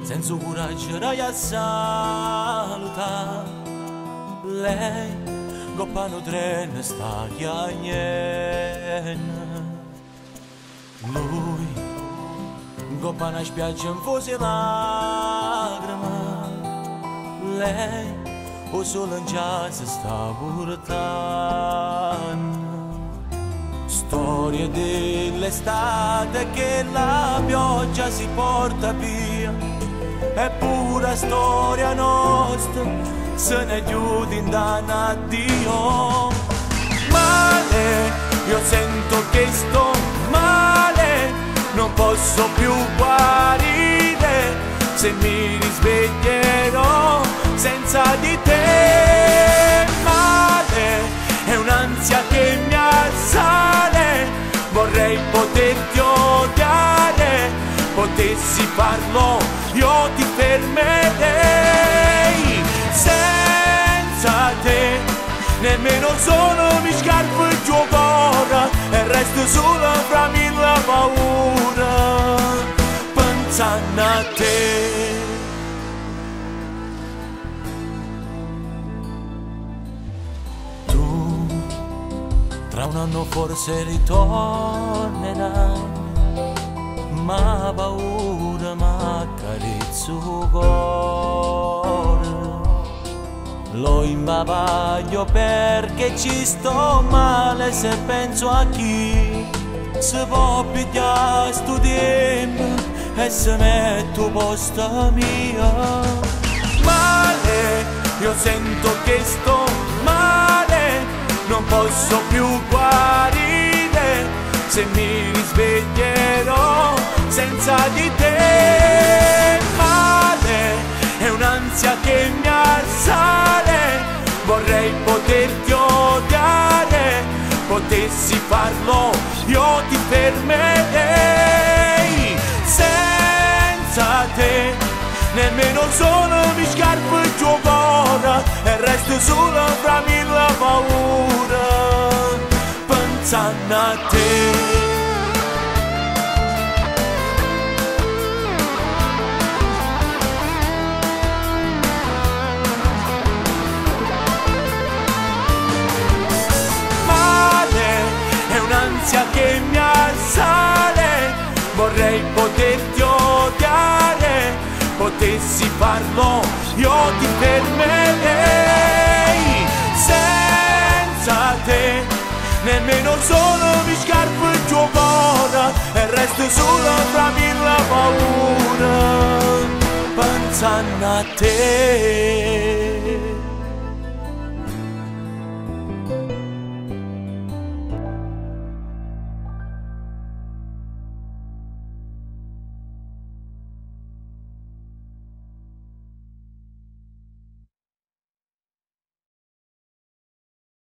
senza coraggio a salutare. Lei, coppano treno sta chiagnendo. Lui, coppano a spiaggia in fusi lacrime. Lei, o solo in già si sta portando. Storia dell'estate che la pioggia si porta via, è pura storia nostra, se ne chiude in danno a Dio. Male, io sento che sto male, non posso più guarire, se mi risveglierò senza di te. Male, è un'ansia che mi assale, vorrei poterti odiare, potessi farlo io ti fermerei. Senza te nemmeno solo mi scarpo il tuo cuore e resto solo fra mille paura pensando a te. Tra un anno forse ritornerai, ma paura m'accarezzo il cuore. Lo imbavaglio perché ci sto male se penso a chi si può pigliare sto tempo e se metto posto mio. Male, io sento che sto male, non posso più guarire, se mi risveglierò senza di te. Male, è un'ansia che mi assale, vorrei poterti odiare, potessi farlo io ti fermerei. Senza te nemmeno solo mi scarpo il tuo cuore e resto solo fra mille paura pensando a te. Che mi assale, vorrei poterti odiare, potessi farlo io ti fermerei. Senza te nemmeno solo mi scarpo il tuo cuore e resto solo fra mille paura pensando a te.